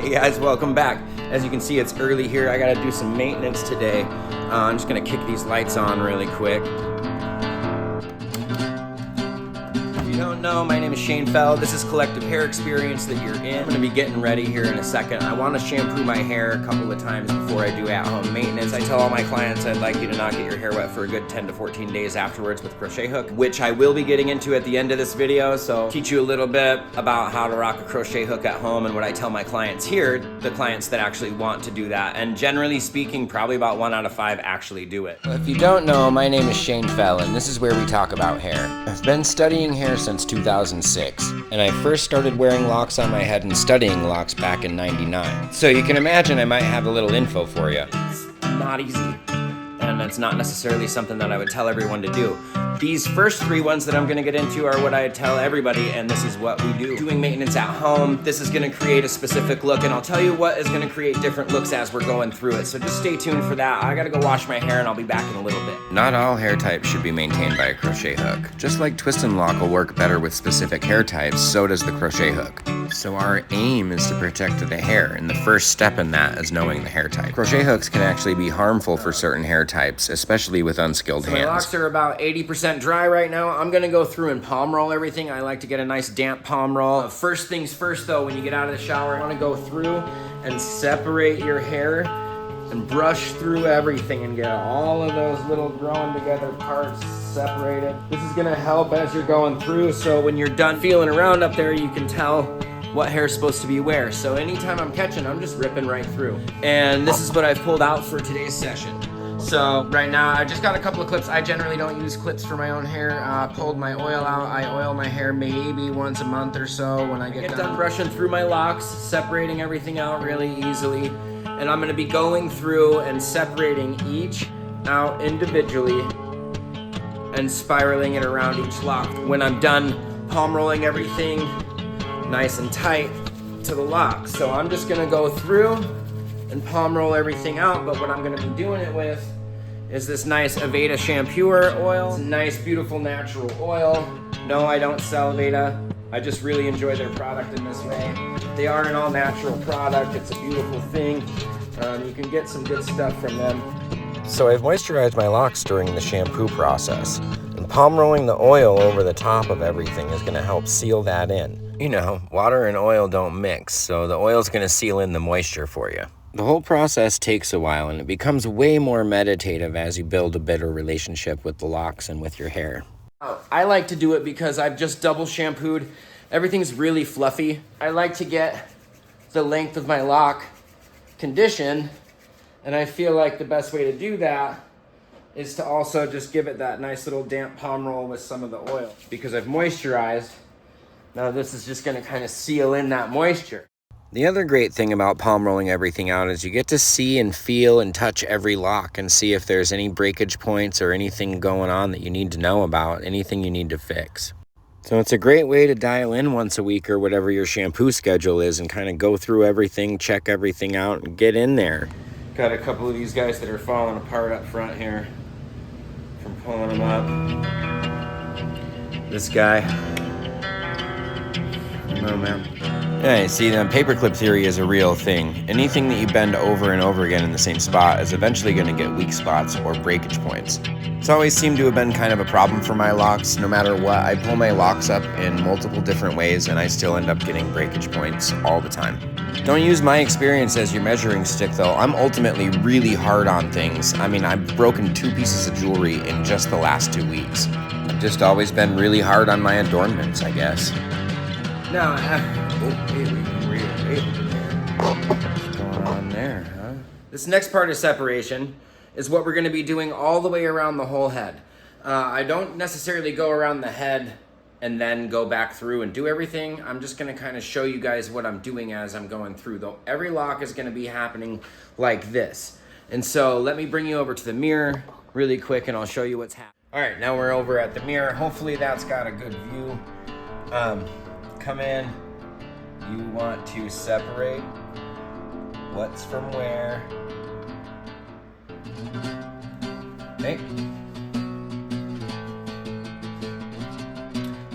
Hey guys, welcome back. As you can see, it's early here. I gotta do some maintenance today. I'm just gonna kick these lights on really quick. If you don't know, my name is Shane Fell. This is Collective Hair Experience that you're in. I'm gonna be getting ready here in a second. I wanna shampoo my hair a couple of times before I do at-home maintenance. I tell all my clients I'd like you to not get your hair wet for a good 10 to 14 days afterwards with crochet hook, which I will be getting into at the end of this video. So teach you a little bit about how to rock a crochet hook at home and what I tell my clients here, the clients that actually want to do that. And generally speaking, probably about 1 out of 5 actually do it. If you don't know, my name is Shane Fell, and this is where we talk about hair. I've been studying hair since 2006, and I first started wearing locks on my head and studying locks back in '99. So you can imagine I might have a little info for you. It's not easy, and it's not necessarily something that I would tell everyone to do. These first 3 ones that I'm gonna get into are what I tell everybody, and this is what we do. Doing maintenance at home, this is gonna create a specific look, and I'll tell you what is gonna create different looks as we're going through it. So just stay tuned for that. I gotta go wash my hair and I'll be back in a little bit. Not all hair types should be maintained by a crochet hook. Just like twist and lock will work better with specific hair types, so does the crochet hook. So our aim is to protect the hair, and the first step in that is knowing the hair type. Crochet hooks can actually be harmful for certain hair types, especially with unskilled hands. My locks are about 80% dry right now. I'm gonna go through and palm roll everything. I like to get a nice damp palm roll. First things first though, when you get out of the shower, you wanna go through and separate your hair and brush through everything and get all of those little growing together parts separated. This is gonna help as you're going through, so when you're done feeling around up there, you can tell what hair's supposed to be where. So anytime I'm catching, I'm just ripping right through. And this is what I've pulled out for today's session. So right now, I just got a couple of clips. I generally don't use clips for my own hair. Pulled my oil out. I oil my hair maybe once a month or so when I get done brushing through my locks, separating everything out really easily. And I'm gonna be going through and separating each out individually and spiraling it around each lock. When I'm done palm rolling everything nice and tight to the lock. So I'm just gonna go through and palm roll everything out, but what I'm gonna be doing it with is this nice Aveda shampooer oil. It's a nice, beautiful, natural oil. No, I don't sell Aveda. I just really enjoy their product in this way. They are an all-natural product. It's a beautiful thing. You can get some good stuff from them. So I've moisturized my locks during the shampoo process, and palm rolling the oil over the top of everything is gonna help seal that in. You know, water and oil don't mix, so the oil's gonna seal in the moisture for you. The whole process takes a while, and it becomes way more meditative as you build a better relationship with the locks and with your hair. I like to do it because I've just double shampooed. Everything's really fluffy. I like to get the length of my lock conditioned, and I feel like the best way to do that is to also just give it that nice little damp palm roll with some of the oil. Because I've moisturized, now this is just gonna kind of seal in that moisture. The other great thing about palm rolling everything out is you get to see and feel and touch every lock and see if there's any breakage points or anything going on that you need to know about, anything you need to fix. So it's a great way to dial in once a week or whatever your shampoo schedule is and kind of go through everything, check everything out, and get in there. Got a couple of these guys that are falling apart up front here from pulling them up. This guy. Oh man. Yeah, see, the paperclip theory is a real thing. Anything that you bend over and over again in the same spot is eventually going to get weak spots or breakage points. It's always seemed to have been kind of a problem for my locks. No matter what, I pull my locks up in multiple different ways and I still end up getting breakage points all the time. Don't use my experience as your measuring stick though. I'm ultimately really hard on things. I mean, I've broken 2 pieces of jewelry in just the last 2 weeks. I've just always been really hard on my adornments, I guess. Now, what's going on there, huh? This next part of separation is what we're gonna be doing all the way around the whole head. I don't necessarily go around the head and then go back through and do everything. I'm just gonna kind of show you guys what I'm doing as I'm going through, though. Every lock is gonna be happening like this. And so let me bring you over to the mirror really quick and I'll show you what's happening. All right, now we're over at the mirror. Hopefully that's got a good view. Come in, you want to separate what's from where. Okay.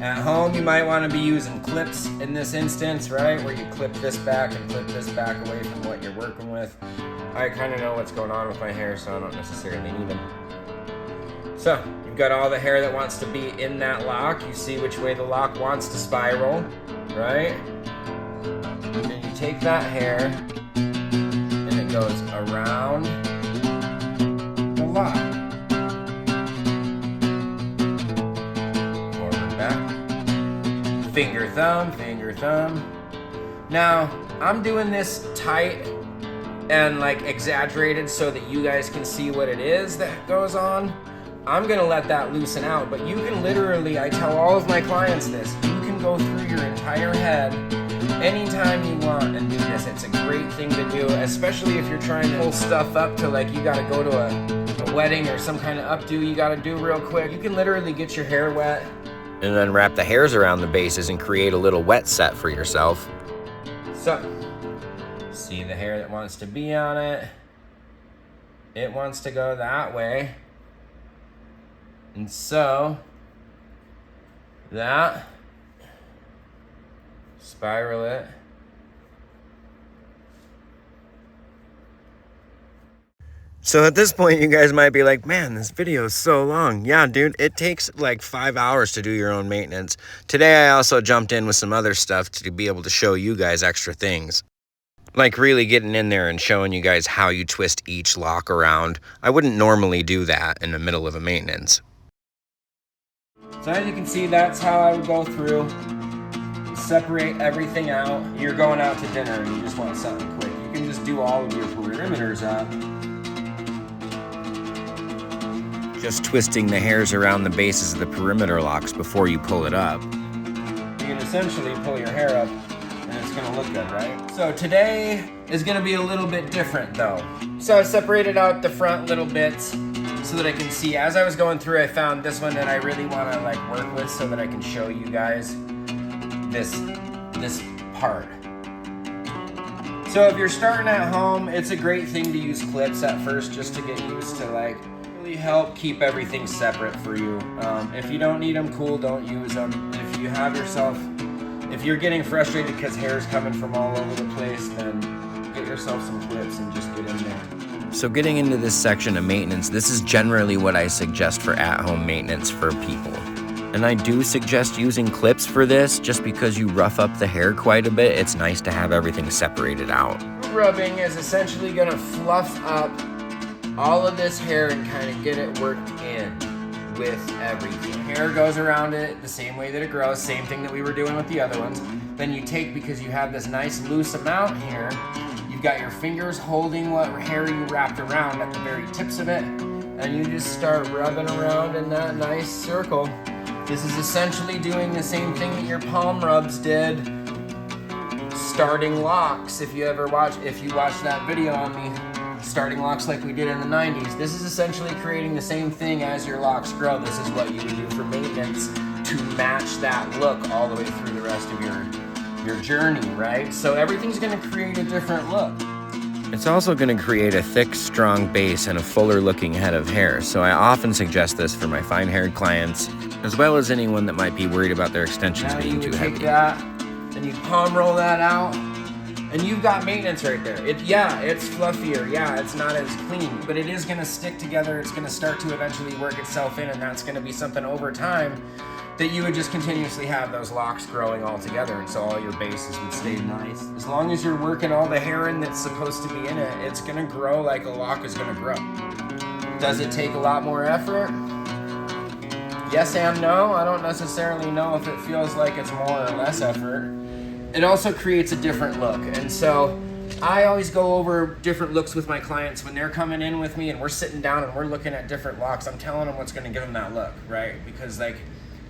At home, you might want to be using clips in this instance, right? Where you clip this back and clip this back away from what you're working with. I kind of know what's going on with my hair, so I don't necessarily need them. So, you've got all the hair that wants to be in that lock. You see which way the lock wants to spiral, right? And then you take that hair, and it goes around the lock. Finger, thumb, finger, thumb. Now, I'm doing this tight and like exaggerated so that you guys can see what it is that goes on. I'm gonna let that loosen out, but you can literally, I tell all of my clients this, you can go through your entire head anytime you want and do this. It's a great thing to do, especially if you're trying to pull stuff up to like you gotta go to a wedding or some kind of updo you gotta do real quick. You can literally get your hair wet and then wrap the hairs around the bases and create a little wet set for yourself. So, see the hair that wants to be on it. It wants to go that way. And so, that, spiral it. So at this point, you guys might be like, man, this video is so long. Yeah, dude, it takes like 5 hours to do your own maintenance. Today, I also jumped in with some other stuff to be able to show you guys extra things. Like really getting in there and showing you guys how you twist each lock around. I wouldn't normally do that in the middle of a maintenance. So as you can see, that's how I would go through, separate everything out. You're going out to dinner and you just want something quick. You can just do all of your perimeters up. Just twisting the hairs around the bases of the perimeter locks before you pull it up. You can essentially pull your hair up and it's gonna look good, right? So today is gonna be a little bit different though. So I separated out the front little bits so that I can see. As I was going through, I found this one that I really wanna like work with so that I can show you guys this part. So if you're starting at home, it's a great thing to use clips at first just to get used to like help keep everything separate for you. If you don't need them, cool, don't use them. If you're getting frustrated because hair's coming from all over the place, then get yourself some clips and just get in there. So getting into this section of maintenance, this is generally what I suggest for at-home maintenance for people. And I do suggest using clips for this just because you rough up the hair quite a bit. It's nice to have everything separated out. Rubbing is essentially gonna fluff up all of this hair and kind of get it worked in with everything. Hair goes around it the same way that it grows, same thing that we were doing with the other ones. Then you take, because you have this nice loose amount here, you've got your fingers holding what hair you wrapped around at the very tips of it, and you just start rubbing around in that nice circle. This is essentially doing the same thing that your palm rubs did starting locks. If you watched that video on me starting locks like we did in the 90s, this is essentially creating the same thing as your locks grow. This is what you would do for maintenance to match that look all the way through the rest of your journey, right? So everything's gonna create a different look. It's also gonna create a thick, strong base and a fuller looking head of hair. So I often suggest this for my fine-haired clients, as well as anyone that might be worried about their extensions being too heavy. Take that, and you palm roll that out, and you've got maintenance right there. It's fluffier, yeah, it's not as clean, but it is gonna stick together. It's gonna start to eventually work itself in, and that's gonna be something over time that you would just continuously have those locks growing all together, and so all your bases would stay nice. As long as you're working all the hair in that's supposed to be in it, it's gonna grow like a lock is gonna grow. Does it take a lot more effort? Yes and no. I don't necessarily know if it feels like it's more or less effort. It also creates a different look, and so I always go over different looks with my clients when they're coming in with me and we're sitting down and we're looking at different locks. I'm telling them what's going to give them that look, right? Because like,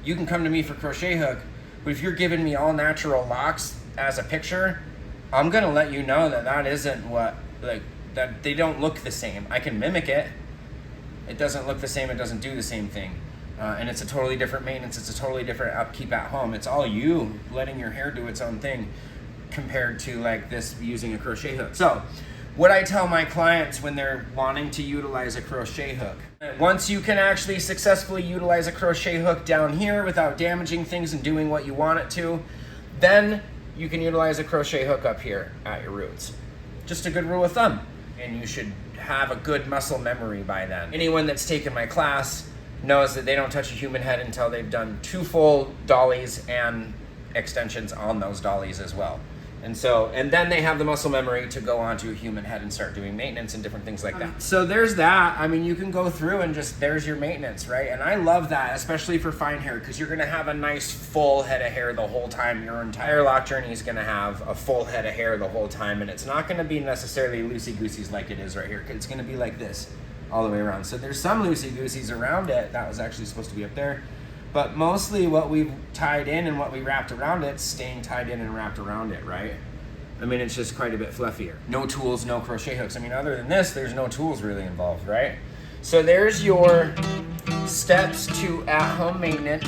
you can come to me for crochet hook, but if you're giving me all natural locks as a picture, I'm going to let you know that that isn't what, like, that they don't look the same. I can mimic it. It doesn't look the same. It doesn't do the same thing. And it's a totally different maintenance. It's a totally different upkeep at home. It's all you letting your hair do its own thing compared to like this using a crochet hook. So what I tell my clients when they're wanting to utilize a crochet hook. Once you can actually successfully utilize a crochet hook down here without damaging things and doing what you want it to, then you can utilize a crochet hook up here at your roots. Just a good rule of thumb. And you should have a good muscle memory by then. Anyone that's taken my class knows that they don't touch a human head until they've done 2 full dollies and extensions on those dollies as well. And then they have the muscle memory to go onto a human head and start doing maintenance and different things like that. So there's that. I mean, you can go through and just, there's your maintenance, right? And I love that, especially for fine hair, because you're gonna have a nice full head of hair the whole time. Your entire lock journey is gonna have a full head of hair the whole time, and it's not gonna be necessarily loosey-gooseys like it is right here. It's gonna be like this all the way around. So there's some loosey-gooseys around it. That was actually supposed to be up there. But mostly what we've tied in and what we wrapped around it's staying tied in and wrapped around it, right? I mean, it's just quite a bit fluffier. No tools, no crochet hooks. I mean, other than this, there's no tools really involved, right? So there's your steps to at-home maintenance.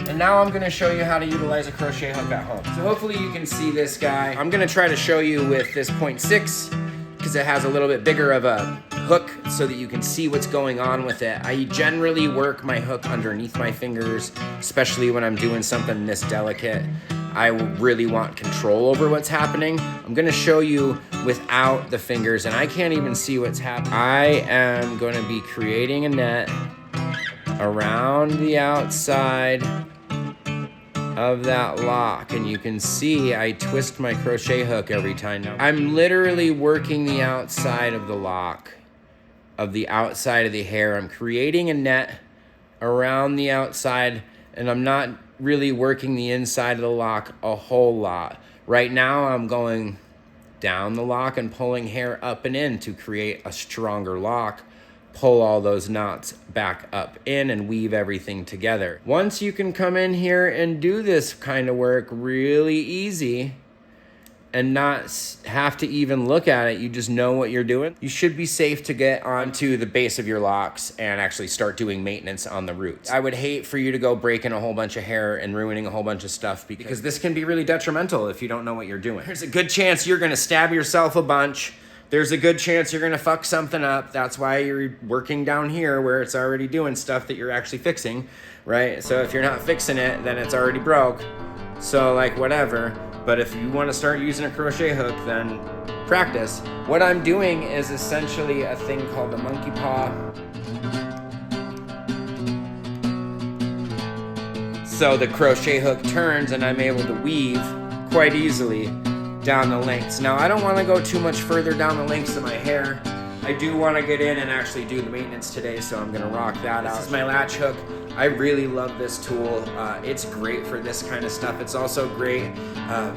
And now I'm gonna show you how to utilize a crochet hook at home. So hopefully you can see this guy. I'm gonna try to show you with this 0.6 because it has a little bit bigger of a hook so that you can see what's going on with it. I generally work my hook underneath my fingers, especially when I'm doing something this delicate. I really want control over what's happening. I'm gonna show you without the fingers, and I can't even see what's happening. I am gonna be creating a net around the outside of that lock, and you can see I twist my crochet hook every time. Now, I'm literally working the outside of the lock, of the outside of the hair. I'm creating a net around the outside, and I'm not really working the inside of the lock a whole lot. Right now I'm going down the lock and pulling hair up and in to create a stronger lock, pull all those knots back up in and weave everything together. Once you can come in here and do this kind of work really easy and not have to even look at it, you just know what you're doing, you should be safe to get onto the base of your locks and actually start doing maintenance on the roots. I would hate for you to go breaking a whole bunch of hair and ruining a whole bunch of stuff because this can be really detrimental if you don't know what you're doing. There's a good chance you're gonna stab yourself a bunch. There's a good chance you're gonna fuck something up. That's why you're working down here where it's already doing stuff that you're actually fixing, right? So if you're not fixing it, then it's already broke. So like whatever. But if you want to start using a crochet hook, then practice. What I'm doing is essentially a thing called the monkey paw. So the crochet hook turns and I'm able to weave quite easily down the lengths. Now I don't want to go too much further down the lengths of my hair. I do want to get in and actually do the maintenance today, so I'm going to rock that out. This is my latch hook. I really love this tool. It's great for this kind of stuff. It's also great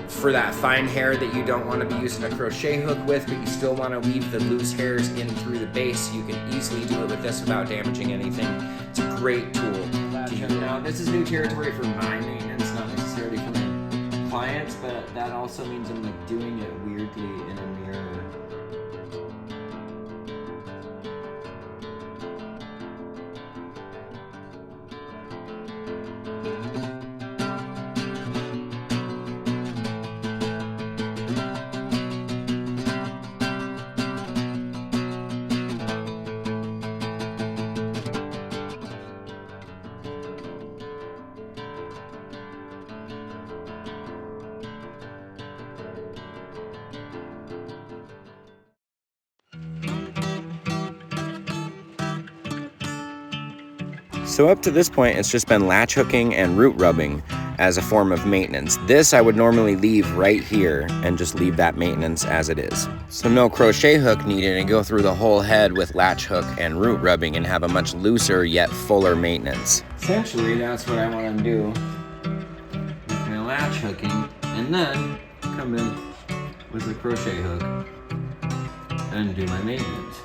for that fine hair that you don't want to be using a crochet hook with, but you still want to weave the loose hairs in through the base. You can easily do it with this without damaging anything. It's a great tool to use. Now, this is new territory for my maintenance, not necessarily for my clients, but that also means I'm like doing it weirdly in a mirror. So up to this point, it's just been latch hooking and root rubbing as a form of maintenance. This I would normally leave right here and just leave that maintenance as it is. So no crochet hook needed and go through the whole head with latch hook and root rubbing and have a much looser yet fuller maintenance. Essentially, that's what I want to do with my latch hooking, and then come in with the crochet hook and do my maintenance.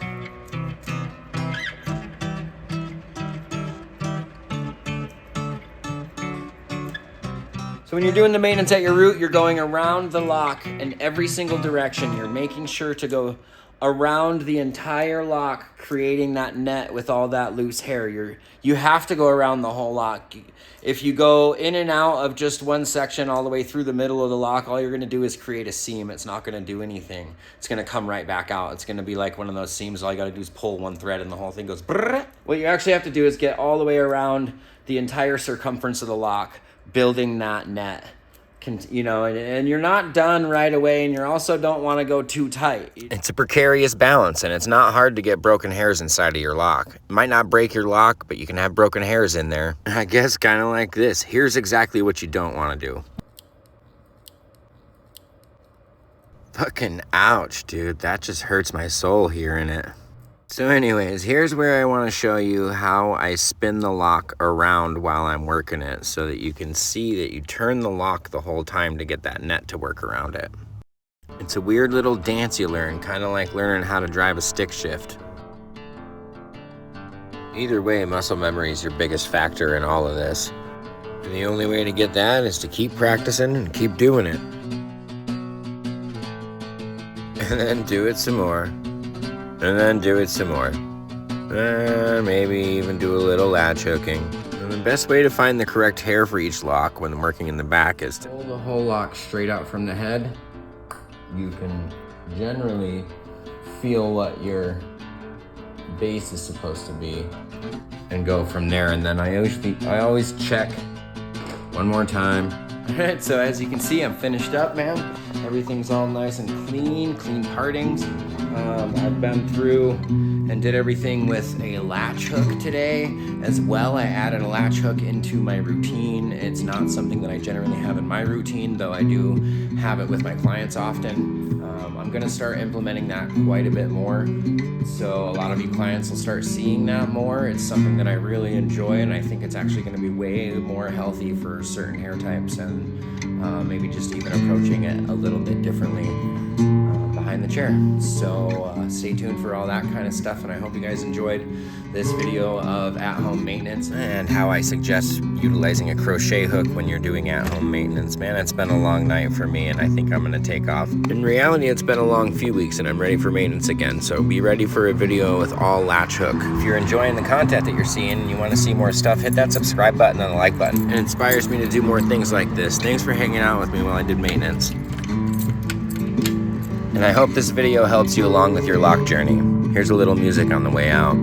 So when you're doing the maintenance at your root, you're going around the lock in every single direction. You're making sure to go around the entire lock, creating that net with all that loose hair. You have to go around the whole lock. If you go in and out of just one section all the way through the middle of the lock, all you're gonna do is create a seam. It's not gonna do anything. It's gonna come right back out. It's gonna be like one of those seams. All you gotta do is pull one thread and the whole thing goes brrr. What you actually have to do is get all the way around the entire circumference of the lock, building that net. You know, and you're not done right away, and you also don't want to go too tight. It's a precarious balance, and it's not hard to get broken hairs inside of your lock. It might not break your lock, but you can have broken hairs in there. I guess kind of like this. Here's exactly what you don't want to do. Fucking ouch, dude. That just hurts my soul hearing it. So anyways, here's where I want to show you how I spin the lock around while I'm working it, so that you can see that you turn the lock the whole time to get that net to work around it. It's a weird little dance you learn, kind of like learning how to drive a stick shift. Either way, muscle memory is your biggest factor in all of this. And the only way to get that is to keep practicing and keep doing it. And then do it some more. And then do it some more. Maybe even do a little latch hooking. And the best way to find the correct hair for each lock when working in the back is to pull the whole lock straight out from the head. You can generally feel what your base is supposed to be and go from there. And then I always check one more time. All right, so as you can see, I'm finished up, man. Everything's all nice and clean partings. I've been through and did everything with a latch hook today as well. I added a latch hook into my routine. It's not something that I generally have in my routine, though I do have it with my clients often. I'm gonna start implementing that quite a bit more. So a lot of you clients will start seeing that more. It's something that I really enjoy, and I think it's actually gonna be way more healthy for certain hair types, and maybe just even approaching it a little bit differently behind the chair. So stay tuned for all that kind of stuff, and I hope you guys enjoyed this video of at-home maintenance and how I suggest utilizing a crochet hook when you're doing at-home maintenance. Man, it's been a long night for me, and I think I'm gonna take off. In reality, it's been a long few weeks, and I'm ready for maintenance again, so be ready for a video with all latch hook. If you're enjoying the content that you're seeing and you want to see more stuff, hit that subscribe button and the like button. It inspires me to do more things like this. Thanks for hanging out with me while I did maintenance. And I hope this video helps you along with your lock journey. Here's a little music on the way out.